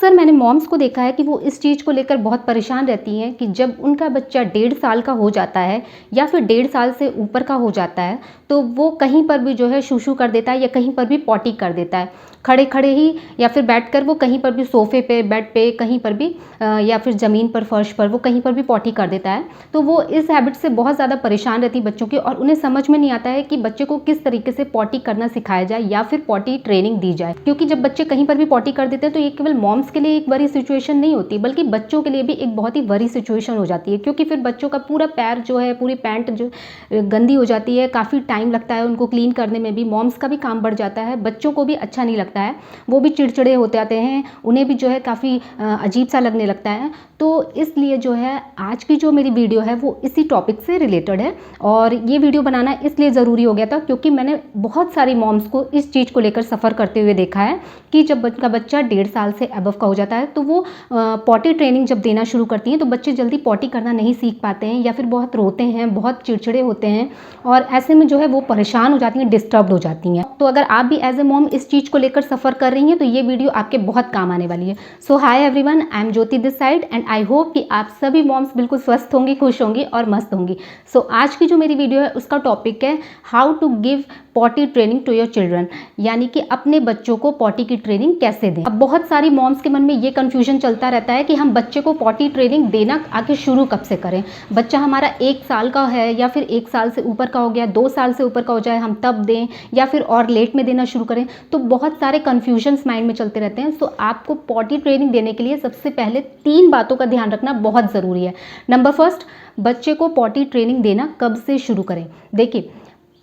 अक्सर मैंने मॉम्स को देखा है कि वो इस चीज़ को लेकर बहुत परेशान रहती हैं कि जब उनका बच्चा 1.5 साल का हो जाता है या फिर 1.5 साल से ऊपर का हो जाता है तो वो कहीं पर भी जो है शू कर देता है या कहीं पर भी पॉटी कर देता है, खड़े खड़े ही या फिर बैठकर वो कहीं पर भी सोफ़े पे, बेड पे, कहीं पर भी या फिर ज़मीन पर, फर्श पर वो कहीं पर भी पॉटी कर देता है। तो वो इस हैबिट से बहुत ज़्यादा परेशान रहती है बच्चों की, और उन्हें समझ में नहीं आता है कि बच्चे को किस तरीके से पॉटी करना सिखाया जाए या फिर पॉटी ट्रेनिंग दी जाए। क्योंकि जब बच्चे कहीं पर भी पॉटी कर देते हैं तो ये केवल मॉम्स के लिए एक बड़ी सिचुएशन नहीं होती, बल्कि बच्चों के लिए भी एक बहुत ही बड़ी सिचुएशन हो जाती है, क्योंकि फिर बच्चों का पूरा पैर जो है, पूरी पैंट जो गंदी हो जाती है, काफ़ी टाइम लगता है उनको क्लीन करने में भी, मॉम्स का भी काम बढ़ जाता है, बच्चों को भी अच्छा नहीं लगता है, वो भी चिड़चिड़े होते आते हैं, उन्हें भी जो है काफ़ी अजीब सा लगने लगता है। तो इसलिए जो है आज की जो मेरी वीडियो है वो इसी टॉपिक से रिलेटेड है, और ये वीडियो बनाना इसलिए ज़रूरी हो गया था क्योंकि मैंने बहुत सारी मॉम्स को इस चीज़ को लेकर सफ़र करते हुए देखा है कि जब उनका बच्चा 1.5 साल से अबव का हो जाता है तो वो पॉटी ट्रेनिंग जब देना शुरू करती हैं तो बच्चे जल्दी पॉटी करना नहीं सीख पाते हैं या फिर बहुत रोते हैं, बहुत चिड़चिड़े होते हैं, और ऐसे में जो है वो परेशान हो जाती हैं, डिस्टर्ब्ड हो जाती हैं। तो अगर आप भी एज ए मॉम इस चीज़ को लेकर सफ़र कर रही हैं तो ये वीडियो आपके बहुत काम आने वाली है। So hi everyone, I am Jyoti this side and I hope कि आप सभी मॉम्स बिल्कुल स्वस्थ होंगी, खुश होंगी और मस्त होंगी। सो आज की जो मेरी वीडियो है उसका टॉपिक है how to give potty training to your children, यानी कि अपने बच्चों को पॉटी की ट्रेनिंग कैसे दें। अब बहुत सारी मॉम्स के मन में ये कन्फ्यूजन चलता रहता है कि हम बच्चे को पॉटी ट्रेनिंग देना आखिर शुरू कब से करें। बच्चा हमारा 1 साल का है या फिर 1 साल से ऊपर का हो गया, 2 साल से ऊपर का हो जाए हम तब दें या फिर और लेट में देना शुरू करें। तो बहुत सारे कन्फ्यूजन्स माइंड में चलते रहते हैं। सो आपको पॉटी ट्रेनिंग देने के लिए सबसे पहले 3 बातों का ध्यान रखना बहुत ज़रूरी है। नंबर फर्स्ट, बच्चे को पॉटी ट्रेनिंग देना कब से शुरू करें। देखिए,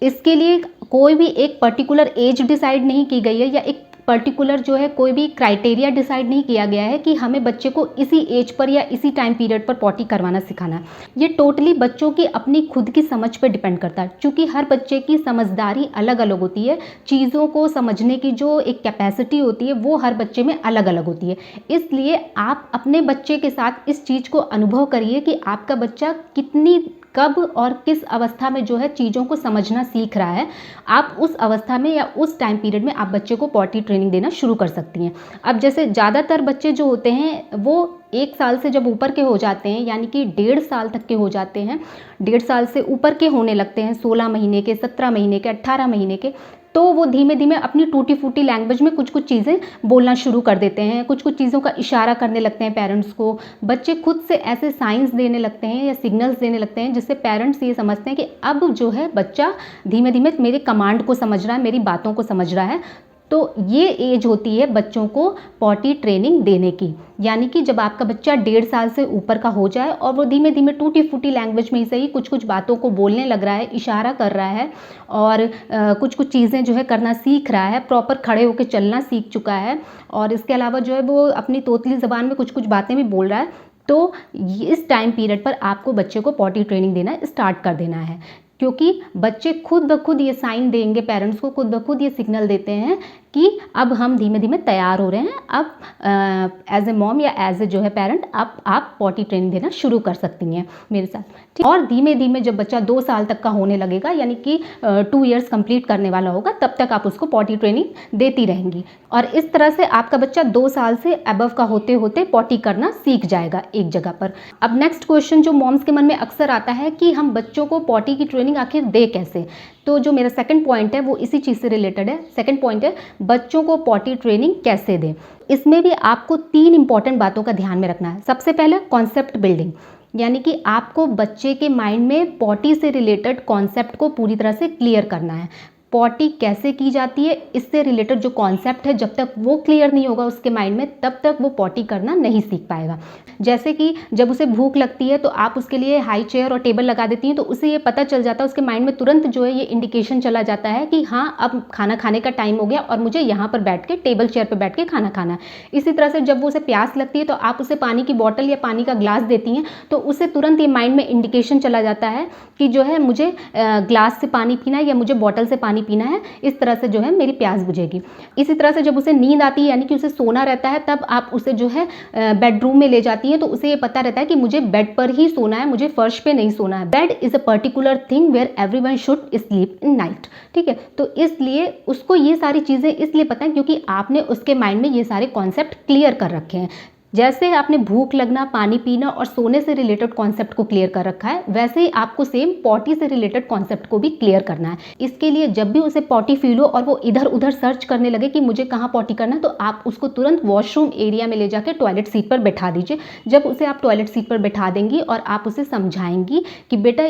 इसके लिए कोई भी एक पर्टिकुलर एज डिसाइड नहीं की गई है या एक पर्टिकुलर जो है कोई भी क्राइटेरिया डिसाइड नहीं किया गया है कि हमें बच्चे को इसी एज पर या इसी टाइम पीरियड पर पॉटी करवाना सिखाना है। ये टोटली बच्चों की अपनी खुद की समझ पर डिपेंड करता है, क्योंकि हर बच्चे की समझदारी अलग अलग होती है, चीज़ों को समझने की जो एक कैपेसिटी होती है वो हर बच्चे में अलग अलग होती है। इसलिए आप अपने बच्चे के साथ इस चीज़ को अनुभव करिए कि आपका बच्चा कितनी, कब और किस अवस्था में जो है चीज़ों को समझना सीख रहा है। आप उस अवस्था में या उस टाइम पीरियड में आप बच्चे को पॉटी ट्रेनिंग देना शुरू कर सकती हैं। अब जैसे ज़्यादातर बच्चे जो होते हैं वो 1 साल से जब ऊपर के हो जाते हैं, यानी कि 1.5 साल तक के हो जाते हैं, 1.5 साल से ऊपर के होने लगते हैं, 16 महीने के, 17 महीने के, 18 महीने के, तो वो धीमे धीमे अपनी टूटी फूटी लैंग्वेज में कुछ कुछ चीज़ें बोलना शुरू कर देते हैं, कुछ कुछ चीज़ों का इशारा करने लगते हैं पेरेंट्स को। बच्चे खुद से ऐसे साइंस देने लगते हैं या सिग्नल्स देने लगते हैं जिससे पेरेंट्स ये समझते हैं कि अब जो है बच्चा धीमे धीमे मेरे कमांड को समझ रहा है, मेरी बातों को समझ रहा है। तो ये एज होती है बच्चों को पॉटी ट्रेनिंग देने की, यानी कि जब आपका बच्चा 1.5 साल से ऊपर का हो जाए और वो धीमे धीमे टूटी फूटी लैंग्वेज में ही सही कुछ कुछ बातों को बोलने लग रहा है, इशारा कर रहा है, और कुछ कुछ चीज़ें जो है करना सीख रहा है, प्रॉपर खड़े होकर चलना सीख चुका है, और इसके अलावा जो है वो अपनी तोतली ज़बान में कुछ कुछ बातें भी बोल रहा है। तो इस टाइम पीरियड पर आपको बच्चे को पॉटी ट्रेनिंग देना स्टार्ट कर देना है, क्योंकि बच्चे खुद ब खुद ये साइन देंगे, पेरेंट्स को खुद ब खुद ये सिग्नल देते हैं कि अब हम धीमे धीमे तैयार हो रहे हैं, अब एज ए मॉम या एज ए जो है पेरेंट आप पॉटी ट्रेनिंग देना शुरू कर सकती हैं मेरे साथ, ठीक। और धीमे धीमे जब बच्चा 2 साल तक का होने लगेगा, यानी कि 2 ईयर्स कंप्लीट करने वाला होगा, तब तक आप उसको पॉटी ट्रेनिंग देती रहेंगी, और इस तरह से आपका बच्चा 2 साल से अबव का होते होते पॉटी करना सीख जाएगा एक जगह पर। अब नेक्स्ट क्वेश्चन जो मॉम्स के मन में अक्सर आता है कि हम बच्चों को पॉटी की ट्रेनिंग आखिर दे कैसे। तो जो मेरा सेकंड पॉइंट है वो इसी चीज़ से रिलेटेड है। सेकंड पॉइंट है बच्चों को पॉटी ट्रेनिंग कैसे दें। इसमें भी आपको 3 इंपॉर्टेंट बातों का ध्यान में रखना है। सबसे पहले कॉन्सेप्ट बिल्डिंग, यानी कि आपको बच्चे के माइंड में पॉटी से रिलेटेड कॉन्सेप्ट को पूरी तरह से क्लियर करना है। पॉटी कैसे की जाती है इससे रिलेटेड जो कॉन्सेप्ट है, जब तक वो क्लियर नहीं होगा उसके माइंड में, तब तक वो पॉटी करना नहीं सीख पाएगा। जैसे कि जब उसे भूख लगती है तो आप उसके लिए हाई चेयर और टेबल लगा देती हैं, तो उसे ये पता चल जाता है, उसके माइंड में तुरंत जो है ये इंडिकेशन चला जाता है कि हाँ अब खाना खाने का टाइम हो गया और मुझे यहाँ पर बैठ के टेबल चेयर पर बैठ के खाना खाना है। इसी तरह से जब वो उसे प्यास लगती है तो आप उसे पानी की बॉटल या पानी का ग्लास देती हैं, तो उसे तुरंत ये माइंड में इंडिकेशन चला जाता है कि जो है मुझे ग्लास से पानी पीना है या मुझे बॉटल से पानी पानी पीना है, इस तरह से जो है मेरी प्यास बुझेगी। इसी तरह से जब उसे नींद आती है यानी कि उसे सोना रहता है, तब आप उसे जो है बेडरूम में ले जाती हैं, तो उसे ये पता रहता है कि मुझे बेड पर ही सोना है, मुझे फर्श पे नहीं सोना है। Bed is a particular thing where everyone should sleep in night. ठीक है, तो इसलिए उसको ये सारी चीज़ें इसलिए पता है क्योंकि आपने उसके माइंड में ये सारे कॉन्सेप्ट क्लियर कर रखे हैं। जैसे आपने भूख लगना, पानी पीना और सोने से रिलेटेड कॉन्सेप्ट को क्लियर कर रखा है, वैसे ही आपको सेम पॉटी से रिलेटेड कॉन्सेप्ट को भी क्लियर करना है। इसके लिए जब भी उसे पॉटी फील हो और वो इधर उधर सर्च करने लगे कि मुझे कहाँ पॉटी करना है, तो आप उसको तुरंत वॉशरूम एरिया में ले जाकर टॉयलेट सीट पर बैठा दीजिए। जब उसे आप टॉयलेट सीट पर बैठा देंगी और आप उसे समझाएंगी कि बेटा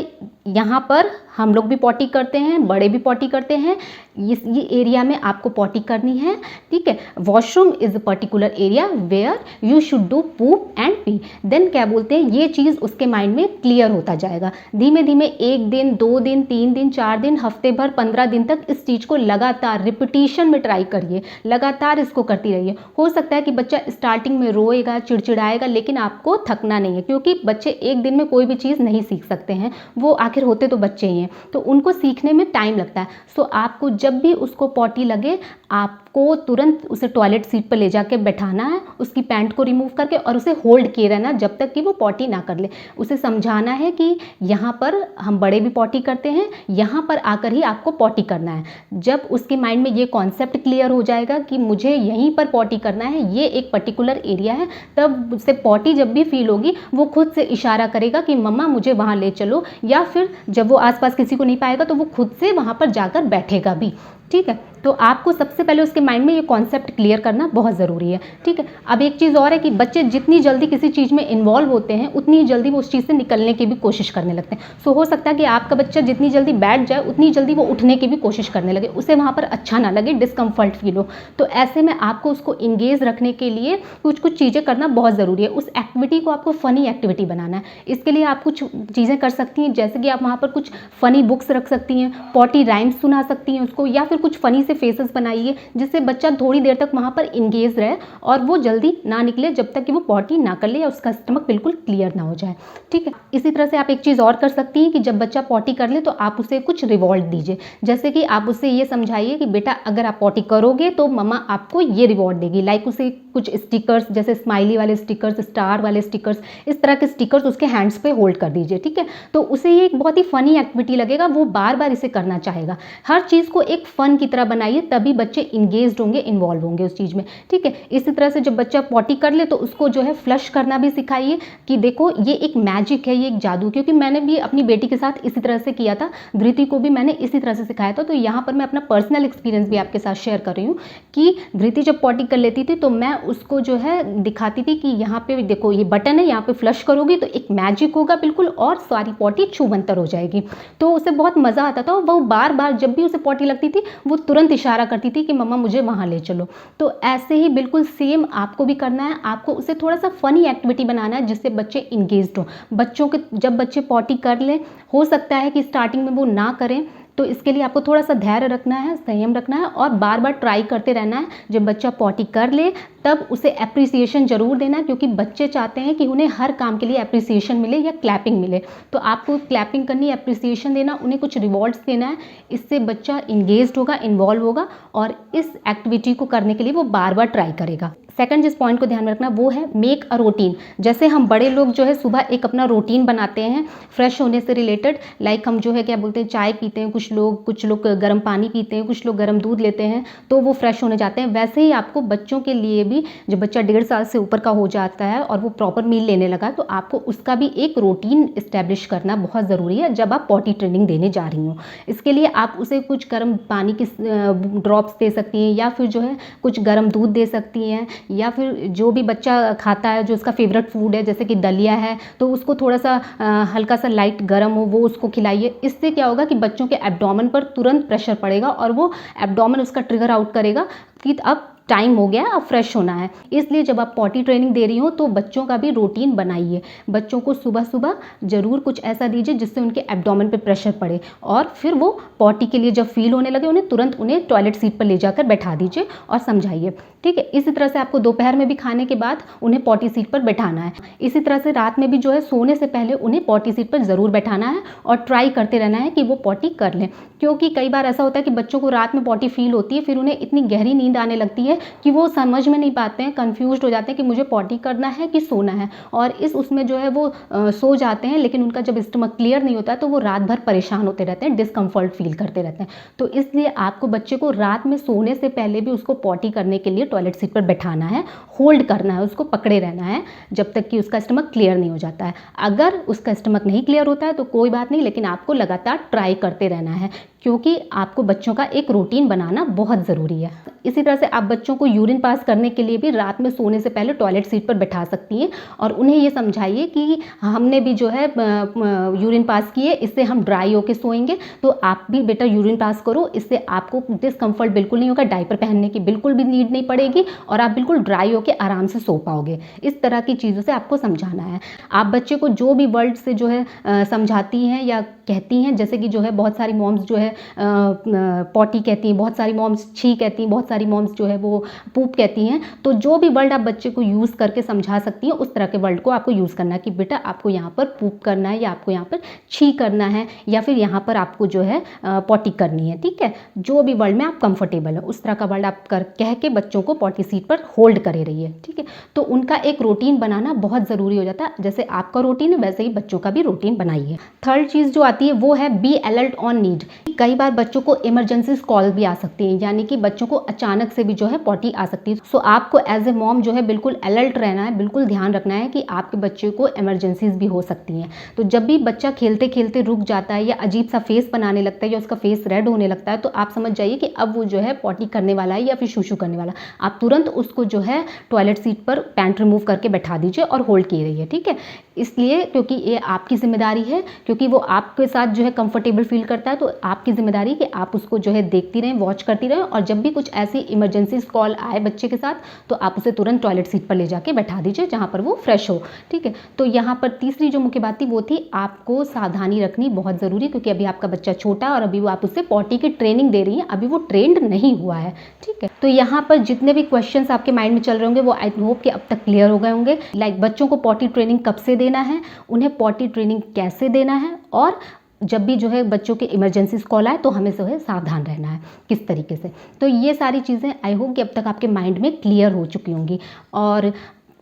यहाँ पर हम लोग भी पॉटी करते हैं, बड़े भी पॉटी करते हैं, ये एरिया में आपको पॉटी करनी है। ठीक है, washroom is a particular area where you should do poop and pee. Then क्या बोलते हैं, ये चीज़ उसके माइंड में क्लियर होता जाएगा। धीमे धीमे 1 दिन, 2 दिन, 3 दिन, 4 दिन, हफ्ते भर, 15 दिन तक इस चीज़ को लगातार रिपीटिशन में ट्राई करिए, लगातार इसको करती रहिए। हो सकता है कि बच्चा स्टार्टिंग में रोएगा, चिड़चिड़ाएगा, लेकिन आपको थकना नहीं है, क्योंकि बच्चे एक दिन में कोई भी चीज़ नहीं सीख सकते हैं, वो आखिर होते तो बच्चे ही हैं, तो उनको सीखने में टाइम लगता है। सो आपको जब भी उसको पॉटी लगे, आपको तुरंत उसे टॉयलेट सीट पर ले जाके बैठाना है, उसकी पैंट को रिमूव करके, और उसे होल्ड किए रहना जब तक कि वो पॉटी ना कर ले। उसे समझाना है कि यहाँ पर हम बड़े भी पॉटी करते हैं, यहाँ पर आकर ही आपको पॉटी करना है। जब उसके माइंड में ये कॉन्सेप्ट क्लियर हो जाएगा कि मुझे यहीं पर पॉटी करना है, ये एक पर्टिकुलर एरिया है, तब उससे पॉटी जब भी फील होगी वो खुद से इशारा करेगा कि मम्मा मुझे वहाँ ले चलो, या फिर जब वो आसपास किसी को नहीं पाएगा तो वो खुद से वहाँ पर जाकर बैठेगा भी। ठीक है, तो आपको सबसे पहले उसके माइंड में ये कॉन्सेप्ट क्लियर करना बहुत ज़रूरी है। ठीक है, अब एक चीज़ और है कि बच्चे जितनी जल्दी किसी चीज़ में इन्वॉल्व होते हैं, उतनी जल्दी वो उस चीज़ से निकलने की भी कोशिश करने लगते हैं। सो हो सकता है कि आपका बच्चा जितनी जल्दी बैठ जाए, उतनी जल्दी वो उठने की भी कोशिश करने लगे, उसे वहाँ पर अच्छा ना लगे, डिस्कम्फर्ट फील हो। तो ऐसे में आपको उसको इंगेज रखने के लिए कुछ कुछ चीज़ें करना बहुत ज़रूरी है। उस एक्टिविटी को आपको फ़नी एक्टिविटी बनाना है। इसके लिए आप कुछ चीज़ें कर सकती हैं, जैसे कि आप वहाँ पर कुछ फ़नी बुक्स रख सकती हैं, पॉटी राइम्स सुना सकती हैं उसको, या फिर कुछ फ़नी से फेसेस बनाइए जिससे बच्चा थोड़ी देर तक वहाँ पर इंगेज रहे और वो जल्दी ना निकले जब तक कि वो पॉटी ना कर ले या उसका स्टमक बिल्कुल क्लियर ना हो जाए। ठीक है, इसी तरह से आप एक चीज़ और कर सकती हैं कि जब बच्चा पॉटी कर ले तो आप उसे कुछ रिवॉर्ड दीजिए। जैसे कि आप उसे ये समझाइए कि बेटा अगर आप पॉटी करोगे तो मम्मा आपको ये रिवॉर्ड देगी। लाइक उसे कुछ स्टिकर्स, जैसे स्माइली वाले स्टिकर्स, स्टार वाले स्टिकर्स, इस तरह के स्टिकर्स उसके हैंड्स पे होल्ड कर दीजिए। ठीक है, तो उसे ये एक बहुत ही फनी एक्टिविटी लगेगा, वो बार बार इसे करना चाहेगा। हर चीज़ को एक फन की तरह बनाइए, तभी बच्चे इंगेज्ड होंगे, इन्वॉल्व होंगे उस चीज़ में। ठीक है, इसी तरह से जब बच्चा पॉटी कर ले तो उसको जो है फ्लश करना भी सिखाइए कि देखो ये एक मैजिक है, ये एक जादू, क्योंकि मैंने भी अपनी बेटी के साथ इसी तरह से किया था, धृति को भी मैंने इसी तरह से सिखाया था। तो यहाँ पर मैं अपना पर्सनल एक्सपीरियंस भी आपके साथ शेयर कर रही हूँ कि धृति जब पॉटी कर लेती थी तो मैं उसको जो है दिखाती थी कि यहाँ पे देखो ये बटन है, यहाँ पे फ्लश करोगी तो एक मैजिक होगा बिल्कुल, और सारी पॉटी छूमंतर हो जाएगी। तो उसे बहुत मज़ा आता था, वो बार बार जब भी उसे पॉटी लगती थी वो तुरंत इशारा करती थी कि मम्मा मुझे वहाँ ले चलो। तो ऐसे ही बिल्कुल सेम आपको भी करना है, आपको उसे थोड़ा सा फनी एक्टिविटी बनाना है जिससे बच्चे इंगेज्ड हो। बच्चों के जब बच्चे पॉटी कर ले, हो सकता है कि स्टार्टिंग में वो ना करें, तो इसके लिए आपको थोड़ा सा धैर्य रखना है, संयम रखना है और बार बार ट्राई करते रहना है। जब बच्चा पॉटी कर ले तब उसे एप्रिसिएशन ज़रूर देना है, क्योंकि बच्चे चाहते हैं कि उन्हें हर काम के लिए एप्रिसिएशन मिले या क्लैपिंग मिले। तो आपको क्लैपिंग करनी, एप्रिसिएशन देना, उन्हें कुछ रिवॉर्ड्स देना है। इससे बच्चा इंगेज्ड होगा, इन्वॉल्व होगा और इस एक्टिविटी को करने के लिए वो बार बार ट्राई करेगा। सेकंड जिस पॉइंट को ध्यान में रखना वो है मेक अ रूटीन। जैसे हम बड़े लोग जो है सुबह एक अपना रूटीन बनाते हैं फ्रेश होने से रिलेटेड, लाइक हम जो है क्या बोलते हैं चाय पीते हैं, कुछ लोग गर्म पानी पीते हैं, कुछ लोग गर्म दूध लेते हैं तो वो फ्रेश होने जाते हैं। वैसे ही आपको बच्चों के लिए भी, जब बच्चा 1.5 साल से ऊपर का हो जाता है और वो प्रॉपर मील लेने लगा, तो आपको उसका भी एक रूटीन इस्टेब्लिश करना बहुत ज़रूरी है जब आप पॉटी ट्रेनिंग देने जा रही हो। इसके लिए आप उसे कुछ गर्म पानी की ड्रॉप्स दे सकती हैं, या फिर जो है कुछ गर्म दूध दे सकती हैं, या फिर जो भी बच्चा खाता है जो उसका फेवरेट फूड है, जैसे कि दलिया है, तो उसको थोड़ा सा हल्का सा लाइट गर्म हो वो उसको खिलाइए। इससे क्या होगा कि बच्चों के एब्डोमेन पर तुरंत प्रेशर पड़ेगा और वो एब्डोमेन उसका ट्रिगर आउट करेगा कि अब टाइम हो गया, अब फ्रेश होना है। इसलिए जब आप पॉटी ट्रेनिंग दे रही हो तो बच्चों का भी रूटीन बनाइए। बच्चों को सुबह सुबह ज़रूर कुछ ऐसा दीजिए जिससे उनके एब्डोमेन पे प्रेशर पड़े, और फिर वो पॉटी के लिए जब फील होने लगे उन्हें तुरंत उन्हें टॉयलेट सीट पर ले जाकर बैठा दीजिए और समझाइए। ठीक है, इसी तरह से आपको दोपहर में भी खाने के बाद उन्हें पॉटी सीट पर बैठाना है। इसी तरह से रात में भी जो है सोने से पहले उन्हें पॉटी सीट पर ज़रूर बैठाना है और ट्राई करते रहना है कि वो पॉटी कर लें। क्योंकि कई बार ऐसा होता है कि बच्चों को रात में पॉटी फील होती है, फिर उन्हें इतनी गहरी नींद आने लगती है कि वो समझ में नहीं पाते हैं, कन्फ्यूज्ड हो जाते हैं कि मुझे पॉटी करना है कि सोना है, और इस उसमें जो है वो सो जाते हैं, लेकिन उनका जब स्टमक क्लियर नहीं होता है तो वो रात भर परेशान होते रहते हैं, डिस्कम्फर्ट फील करते रहते हैं। तो इसलिए आपको बच्चे को रात में सोने से पहले भी उसको पॉटी करने के लिए टॉयलेट सीट पर बैठाना है, होल्ड करना है, उसको पकड़े रहना है जब तक कि उसका स्टमक क्लियर नहीं हो जाता है। अगर उसका स्टमक नहीं क्लियर होता है तो कोई बात नहीं, लेकिन आपको लगातार ट्राई करते रहना है, क्योंकि आपको बच्चों का एक रूटीन बनाना बहुत ज़रूरी है। इसी तरह से आप बच्चों को यूरिन पास करने के लिए भी रात में सोने से पहले टॉयलेट सीट पर बैठा सकती हैं, और उन्हें ये समझाइए कि हमने भी जो है यूरिन पास किए, इससे हम ड्राई होके सोएंगे, तो आप भी बेटा यूरिन पास करो, इससे आपको डिस्कम्फर्ट बिल्कुल नहीं होगा, डायपर पहनने की बिल्कुल भी नीड नहीं पड़ेगी, और आप बिल्कुल ड्राई होके आराम से सो पाओगे। इस तरह की चीज़ों से आपको समझाना है। आप बच्चे को जो भी वर्ड से जो है समझाती हैं या कहती हैं, जैसे कि जो है बहुत सारी मॉम्स जो है पॉटी कहती हैं, बहुत सारी मॉम्स छी कहती हैं, बहुत सारी मॉम्स जो है वो पूप कहती हैं, तो जो भी वर्ड आप बच्चे को यूज़ करके समझा सकती हैं उस तरह के वर्ड को आपको यूज़ करना है कि बेटा आपको यहाँ पर पूप करना है, या आपको यहाँ पर छी करना है, या फिर यहाँ पर आपको जो है पॉटी करनी है। ठीक है, जो भी वर्ड में आप कंफर्टेबल है उस तरह का वर्ड आप कह के बच्चों को पॉटी सीट पर होल्ड करे रहिए। ठीक है, तो उनका एक रूटीन बनाना बहुत ज़रूरी हो जाता है। जैसे आपका रूटीन है वैसे ही बच्चों का भी रूटीन बनाइए। थर्ड चीज़ जो आती है वो है बी अलर्ट ऑन नीड। कई बार बच्चों को इमरजेंसी कॉल भी आ सकती है, यानी कि बच्चों को अचानक से भी जो है पॉटी आ सकती है। सो आपको एज ए मॉम जो है बिल्कुल अलर्ट रहना है, बिल्कुल ध्यान रखना है कि आपके बच्चे को इमरजेंसीज भी हो सकती हैं। तो जब भी बच्चा खेलते खेलते रुक जाता है या अजीब सा फेस बनाने लगता है या उसका फेस रेड होने लगता है, तो आप समझ जाइए कि अब वो जो है पॉटी करने वाला है या फिर शूशू करने वाला। आप तुरंत उसको जो है टॉयलेट सीट पर पैंट रिमूव करके बैठा दीजिए और होल्ड किए रहिए। ठीक है, इसलिए क्योंकि ये आपकी जिम्मेदारी है, क्योंकि वो आपके साथ जो है कंफर्टेबल फील करता है, तो आपकी जिम्मेदारी कि आप उसको जो है देखती रहें, वॉच करती रहें, और जब भी कुछ ऐसी इमरजेंसी कॉल आए बच्चे के साथ तो आप उसे तुरंत टॉयलेट सीट पर ले जाके बैठा दीजिए जहाँ पर वो फ्रेश हो। ठीक है, तो यहाँ पर तीसरी जो मुख्य बात थी वो थी आपको सावधानी रखनी बहुत ज़रूरी, क्योंकि अभी आपका बच्चा छोटा है और अभी वो आप उससे पॉटी की ट्रेनिंग दे रही हैं, अभी वो ट्रेंड नहीं हुआ है। ठीक है, तो यहाँ पर जितने भी क्वेश्चंस आपके माइंड में चल रहे होंगे वो आई होप कि अब तक क्लियर हो गए होंगे। लाइक बच्चों को पॉटी ट्रेनिंग कब से देना है, उन्हें पॉटी ट्रेनिंग कैसे देना है, और जब भी जो है बच्चों के इमरजेंसी कॉल आए तो हमें जो है सावधान रहना है किस तरीके से। तो ये सारी चीज़ें आई होप कि अब तक आपके माइंड में क्लियर हो चुकी होंगी। और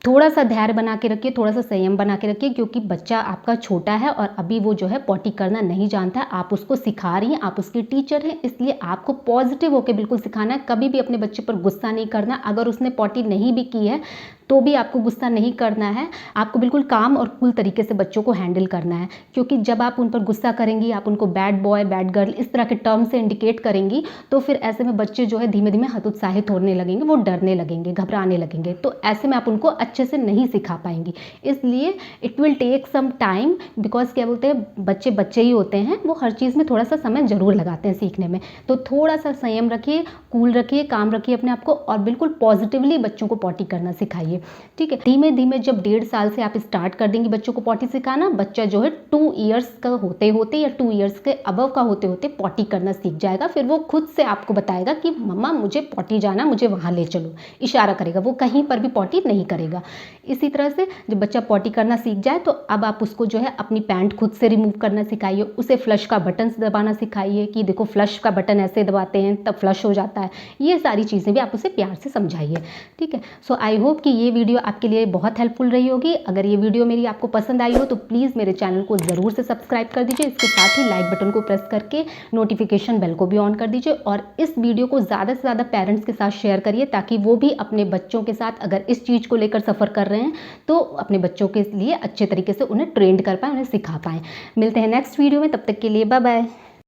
थोड़ा सा धैर्य बना के रखिए, थोड़ा सा संयम बना के रखिए, क्योंकि बच्चा आपका छोटा है और अभी वो जो है पॉटी करना नहीं जानता है। आप उसको सिखा रही हैं, आप उसकी टीचर हैं, इसलिए आपको पॉजिटिव होकर बिल्कुल सिखाना है। कभी भी अपने बच्चे पर गुस्सा नहीं करना। अगर उसने पॉटी नहीं भी की है तो भी आपको गुस्सा नहीं करना है, आपको बिल्कुल काम और कूल तरीके से बच्चों को हैंडल करना है। क्योंकि जब आप उन पर गुस्सा करेंगी, आप उनको बैड बॉय, बैड गर्ल इस तरह के टर्म से इंडिकेट करेंगी, तो फिर ऐसे में बच्चे जो है धीमे धीमे हतोत्साहित होने लगेंगे, वो डरने लगेंगे, घबराने लगेंगे। तो ऐसे में आप उनको अच्छे से नहीं सिखा पाएंगी। इसलिए it will take some time, because क्या बोलते हैं बच्चे बच्चे ही होते हैं, वो हर चीज़ में थोड़ा सा समय ज़रूर लगाते हैं सीखने में। तो थोड़ा सा संयम रखिए, कूल रखिए, काम रखिए अपने आप को, और बिल्कुल पॉजिटिवली बच्चों को पॉटी करना सिखाइए। ठीक है, धीमे धीमे जब 1.5 साल से आप स्टार्ट कर देंगे बच्चों को पॉटी सिखाना, बच्चा जो है 2 ईयर्स का होते होते या 2 ईयर्स के अबव का होते होते पॉटी करना सीख जाएगा। फिर वो खुद से आपको बताएगा कि मम्मा मुझे पॉटी जाना, मुझे वहाँ ले चलो, इशारा करेगा, वो कहीं पर भी पॉटी नहीं करेगा। इसी तरह से जब बच्चा पॉटी करना सीख जाए तो अब आप उसको जो है अपनी पैंट खुद से रिमूव करना सिखाइए, उसे फ्लश का बटन दबाना सिखाइए कि देखो फ्लश का बटन ऐसे दबाते हैं तब फ्लश हो जाता है। ये सारी चीज़ें भी आप उसे प्यार से समझाइए। ठीक है, सो आई होप कि ये वीडियो आपके लिए बहुत हेल्पफुल रही होगी। अगर ये वीडियो मेरी आपको पसंद आई हो तो प्लीज़ मेरे चैनल को ज़रूर से सब्सक्राइब कर दीजिए। इसके साथ ही लाइक बटन को प्रेस करके नोटिफिकेशन बेल को भी ऑन कर दीजिए, और इस वीडियो को ज़्यादा से ज़्यादा पेरेंट्स के साथ शेयर करिए, ताकि वो भी अपने बच्चों के साथ अगर इस चीज़ को लेकर सफ़र कर रहे हैं तो अपने बच्चों के लिए अच्छे तरीके से उन्हें ट्रेंड कर पाएँ, उन्हें सिखा पाएँ। मिलते हैं नेक्स्ट वीडियो में, तब तक के लिए बाय बाय।